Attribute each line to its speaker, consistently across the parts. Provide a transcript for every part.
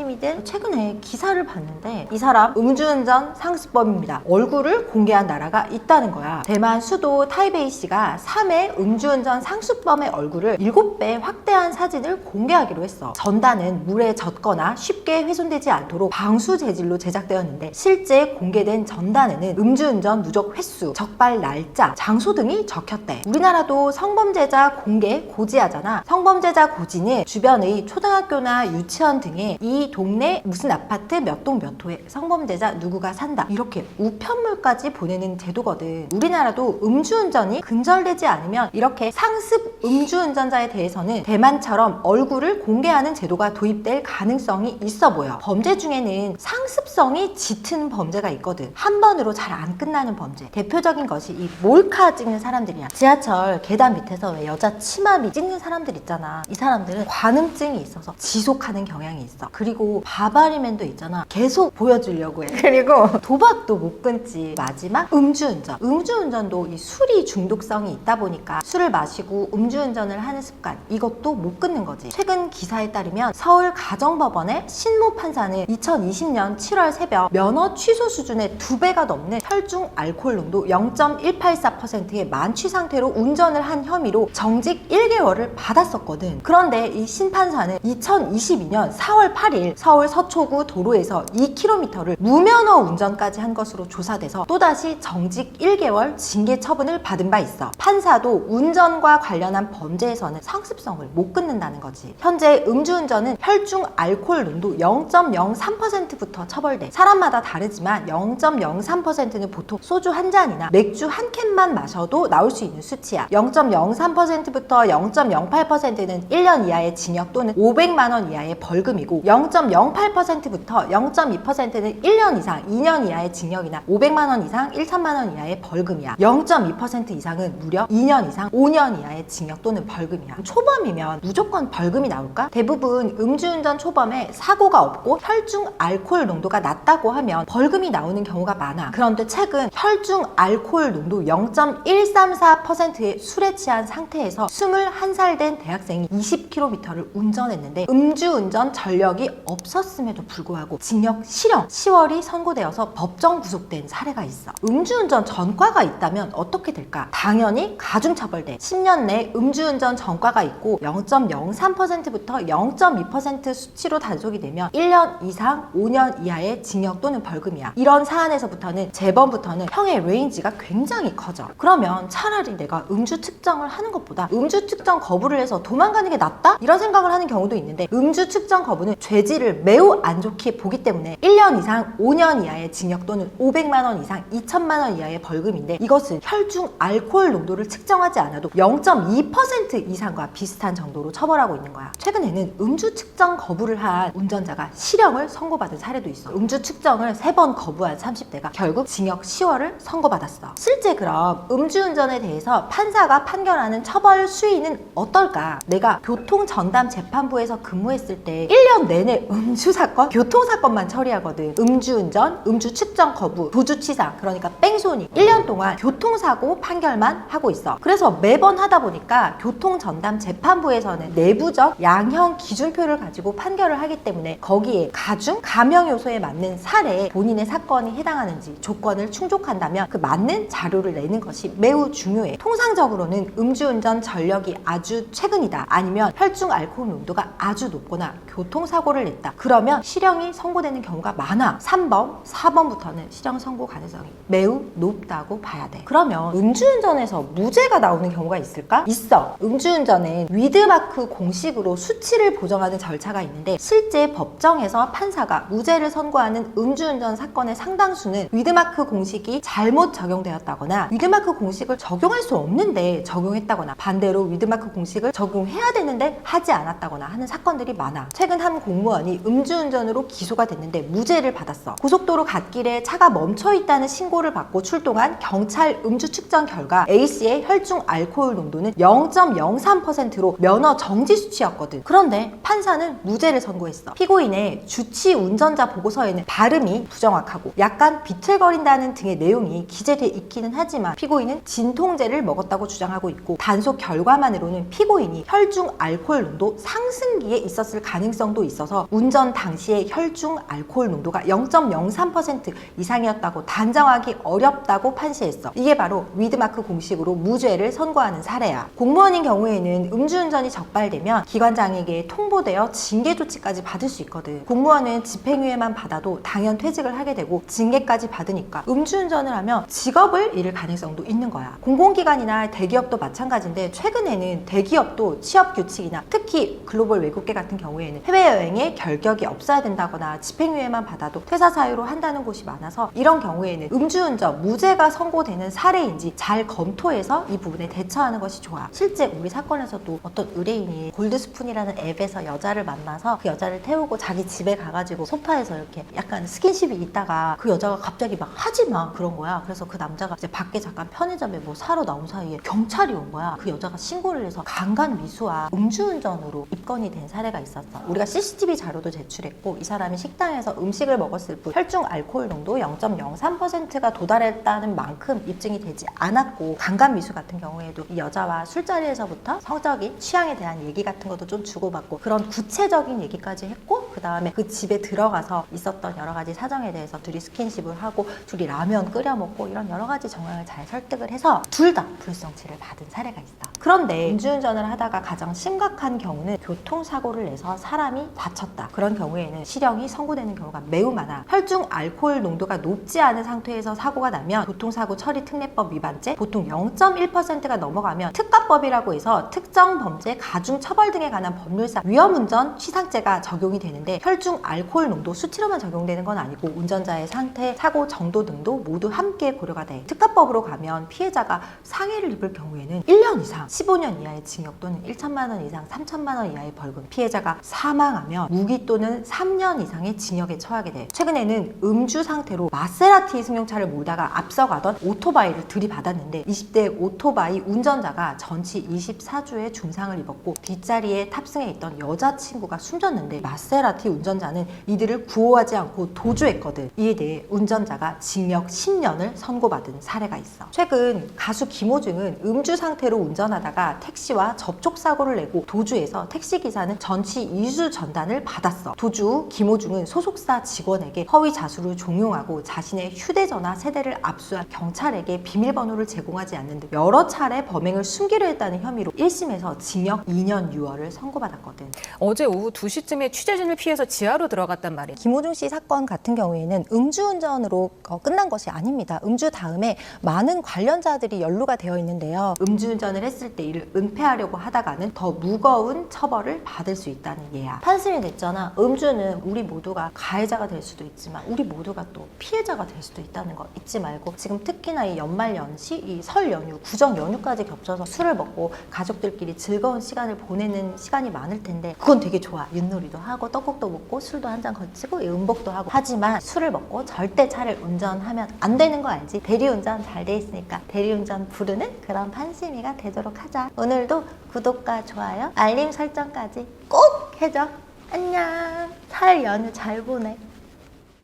Speaker 1: 게임이든 최근에 기사를 봤는데 이 사람 음주운전 상습범입니다. 얼굴을 공개한 나라가 있다는 거야. 대만 수도 타이베이시가 3회 음주운전 상습범의 얼굴을 7배 확대한 사진을 공개하기로 했어. 전단은 물에 젖거나 쉽게 훼손되지 않도록 방수 재질로 제작되었는데 실제 공개된 전단에는 음주운전 누적 횟수, 적발 날짜, 장소 등이 적혔대. 우리나라도 성범죄자 공개 고지하잖아. 성범죄자 고지는 주변의 초등학교나 유치원 등에 이 동네 무슨 아파트 몇 동 몇 호에 성범죄자 누구가 산다 이렇게 우편물까지 보내는 제도거든. 우리나라도 음주운전이 근절되지 않으면 이렇게 상습 음주운전자에 대해서는 대만처럼 얼굴을 공개하는 제도가 도입될 가능성이 있어 보여. 범죄 중에는 상습성이 짙은 범죄가 있거든. 한 번으로 잘 안 끝나는 범죄. 대표적인 것이 이 몰카 찍는 사람들이야. 지하철 계단 밑에서 왜 여자 치마미 찍는 사람들 있잖아. 이 사람들은 관음증이 있어서 지속하는 경향이 있어. 그리고 바바리맨도 있잖아. 계속 보여주려고 해. 그리고 도박도 못 끊지. 마지막 음주운전. 음주운전도 이 술이 중독성이 있다 보니까 술을 마시고 음주운전을 하는 습관, 이것도 못 끊는 거지. 최근 기사에 따르면 서울 가정법원의 신모 판사는 2020년 7월 새벽 면허 취소 수준의 2배가 넘는 혈중 알코올 농도 0.184%의 만취 상태로 운전을 한 혐의로 정직 1개월을 받았었거든. 그런데 이 신판사는 2022년 4월 8일 서울 서초구 도로에서 2km를 무면허 운전까지 한 것으로 조사돼서 또다시 정직 1개월 징계 처분을 받은 바 있어. 판사도 운전과 관련한 범죄에서는 상습성을 못 끊는다는 거지. 현재 음주운전은 혈중 알코올 농도 0.03%부터 처벌돼. 사람마다 다르지만 0.03%는 보통 소주 한 잔이나 맥주 한 캔만 마셔도 나올 수 있는 수치야. 0.03%부터 0.08%는 1년 이하의 징역 또는 500만 원 이하의 벌금이고 0.08%부터 0.2%는 1년 이상 2년 이하의 징역이나 500만 원 이상 1천만 원 이하의 벌금이야. 0.2% 이상은 무려 2년 이상 5년 이하의 징역 또는 벌금이야. 초범이면 무조건 벌금이 나올까? 대부분 음주운전 초범에 사고가 없고 혈중 알코올 농도가 낮다고 하면 벌금이 나오는 경우가 많아. 그런데 최근 혈중 알코올 농도 0.134%의 술에 취한 상태에서 21살 된 대학생이 20km를 운전했는데 음주운전 전력이 없었음에도 불구하고 징역 실형 10월이 선고되어서 법정 구속된 사례가 있어. 음주운전 전과가 있다면 어떻게 될까? 당연히 가중처벌돼. 10년 내 음주운전 전과가 있고 0.03%부터 0.2% 수치로 단속이 되면 1년 이상 5년 이하의 징역 또는 벌금이야. 이런 사안에서부터는 재범부터는 형의 레인지가 굉장히 커져. 그러면 차라리 내가 음주 측정을 하는 것보다 음주 측정 거부를 해서 도망가는 게 낫다? 이런 생각을 하는 경우도 있는데 음주 측정 거부는 죄질을 매우 안 좋게 보기 때문에 1년 이상 5년 이하의 징역 또는 500만 원 이상 2천만 원 이하의 벌금인데 이것은 혈중 알코올 농도를 측정하지 않아도 0.2% 이상과 비슷한 정도로 처벌하고 있는 거야. 최근에는 음주 측정 거부를 한 운전자가 실형을 선고받은 사례도 있어. 음주 측정을 3번 거부한 30대가 결국 징역 10월을 선고받았어. 실제 그럼 음주운전에 대해서 판사가 판결하는 처벌 수위는 어떨까? 내가 교통전담재판부에서 근무했을 때 1년 내내 음주사건, 교통사건만 처리하거든. 음주운전, 음주측정 거부, 도주치사, 그러니까 뺑소니 1년 동안 교통사고 판결만 하고 있어. 그래서 매번 하다 보니까 교통전담재판부에서는 내부적 양형 기준표를 가지고 판결을 하기 때문에 거기에 가중, 감형 요소에 맞는 사례에 본인의 사건이 해당하는지 조건을 충족한다면 그 맞는 자료를 내는 것이 매우 중요해. 통상적으로는 음주운전 전력이 아주 최근이다, 아니면 혈중 알코올 농도가 아주 높거나 교통사고를 냈다, 그러면 실형이 선고되는 경우가 많아. 3번, 4번부터는 실형 선고 가능성이 매우 높다고 봐야 돼. 그러면 음주운전에서 무죄가 나오는 경우가 있을까? 있어. 음주운전은 위드마크 공식으로 수치를 보정하는 절차가 있는데 실제 법정에서 판사가 무죄를 선고하는 음주운전 사건의 상당수는 위드마크 공식이 잘못 적용되었다거나 위드마크 공식을 적용할 수 없는데 적용했다거나 반대로 위드마크 공식을 적용해야 되는데 하지 않았다거나 하는 사건들이 많아. 최근 한 공무원이 음주운전으로 기소가 됐는데 무죄를 받았어. 고속도로 갓길에 차가 멈춰있다는 신고를 받고 출동한 경찰 음주 측정 결과 A씨의 혈중 알코올 농도는 0.03%로 면허 정지 수치였거든. 그런데 판사는 무죄를 선고했어. 피고인의 주치 운전자 보고서에는 발음이 부정확하고 약간 비틀거린다는 등의 내용이 기재돼 있기는 하지만 피고인은 진통제를 먹었다고 주장하고 있고 단속 결과만으로는 피고인이 혈중 알코올 농도 상승기에 있었을 가능성도 있어서 운전 당시에 혈중 알코올 농도가 0.03% 이상이었다고 단정하기 어렵다고 판시했어. 이게 바로 위드마크 공식으로 무죄를 선고하는 사례야. 공무원인 경우에는 음주운전이 적발되면 기관장에게 통보되어 징계 조치까지 받을 수 있거든. 공무원은 집행유예만 받아도 당연 퇴직을 하게 되고 징계까지 받으니까 음주운전을 하면 직업을 잃을 가능성도 있는 거야. 공공기관이나 대기업도 마찬가지인데 최근에는 대기업도 취업 규칙이나 특히 글로벌 외국계 같은 경우에는 해외여행에 결격이 없어야 된다거나 집행유예만 받아도 퇴사 사유로 한다는 곳이 많아서 이런 경우에는 음주운전 무죄가 선고되는 사례인지 잘 검토해서 이 부분에 대처하는 것이 좋아. 실제 우리 사건에서도 어떤 의뢰인이 골드스푼이라는 앱에서 여자를 만나서 그 여자를 태우고 자기 집에 가가지고 소파에서 이렇게 약간 스킨십이 있다가 그 여자가 갑자기 막 하지 마 그런 거야. 그래서 그 남자가 이제 밖에 잠깐 편의점에 뭐 사러 나온 사이에 경찰이 온 거야. 그 여자가 신고를 해서 강간 미수와 음주운전으로 입건이 된 사례가 있었어. 우리가 CCTV 자료도 제출했고 이 사람이 식당에서 음식을 먹었을 뿐 혈중 알코올 농도 0.03%가 도달했다는 만큼 입증이 되지 않았고 강간 미수 같은 경우에도 이 여자와 술자리에서부터 성적인 취향에 대한 얘기 같은 것도 좀 주고받고 그런 구체적인 얘기까지 했고 그 다음에 그 집에 들어가서 있었던 여러 가지 사정에 대해서 둘이 스킨십을 하고 둘이 라면 끓여 먹고 이런 여러 가지 정황을 잘 설득을 해서 둘 다 불성치를 받은 사례가 있어. 그런데 음주운전을 하다가 가장 심각한 경우는 교통사고를 내서 사람이 다쳤다. 그런 경우에는 실형이 선고되는 경우가 매우 많아. 혈중 알코올 농도가 높지 않은 상태에서 사고가 나면 교통사고 처리 특례법 위반죄, 보통 0.1%가 넘어가면 특가법이라고 해서 특정 범죄, 가중 처벌 등에 관한 법률상 위험운전 취상죄가 적용이 되는데 혈중 알코올 농도 수치로만 적용되는 건 아니고 운전자의 상태, 사고 정도 등도 모두 함께 고려가 돼. 특가법으로 가면 피해자가 상해를 입을 경우에는 1년 이상 15년 이하의 징역 또는 1천만 원 이상 3천만 원 이하의 벌금, 피해자가 사망하면 무기 또는 3년 이상의 징역에 처하게 돼. 최근에는 음주 상태로 마세라티 승용차를 몰다가 앞서가던 오토바이를 들이받았는데 20대 오토바이 운전자가 전치 24주의 중상을 입었고 뒷자리에 탑승해 있던 여자친구가 숨졌는데 마세라티 운전자는 이들을 구호하지 않고 도주했거든. 이에 대해 운전자가 징역 10년을 선고받은 사례가 있어. 최근 가수 김호중은 음주 상태로 운전하다가 택시와 접촉사고를 내고 도주해서 택시기사는 전치 2주 전단을 받았어. 도주 후 김호중은 소속사 직원에게 허위 자수를 종용하고 자신의 휴대전화 세대를 압수한 경찰에게 비밀번호를 제공하지 않는 등 여러 차례 범행을 숨기려 했다는 혐의로 1심에서 징역 2년 6월을 선고받았거든.
Speaker 2: 어제 오후 2시쯤에 취재진을 피해서 지하로 들어갔단 말이에요.
Speaker 1: 김호중 씨 사건 같은 경우에는 음주운전으로 끝난 것이 아닙니다. 음주 다음에 많은 관련자들이 연루가 되어 있는데요. 음주운전을 했을 때 이를 은폐하려고 하다가는 더 무거운 처벌을 받을 수 있다는 예야. 판심이 됐잖아. 음주는 우리 모두가 가해자가 될 수도 있지만 우리 모두가 또 피해자가 될 수도 있다는 거 잊지 말고 지금 특히나 이 연말 연시, 이 설 연휴, 구정 연휴까지 겹쳐서 술을 먹고 가족들끼리 즐거운 시간을 보내는 시간이 많을 텐데 그건 되게 좋아. 윷놀이도 하고 떡국도 먹고 술도 한 잔 거치고 음복도 하고 하지만 술을 먹고 절대 차를 운전하면 안 되는 거 알지? 대리운전 잘 돼 있으니까 대리운전 부르는 그런 판심이가 되도록 하자. 오늘도 구독과 좋아요, 알림 설정까지 꼭 해줘. 안녕. 설 연휴 잘 보내.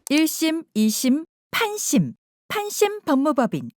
Speaker 3: 1심, 2심, 판심, 판심 법무법인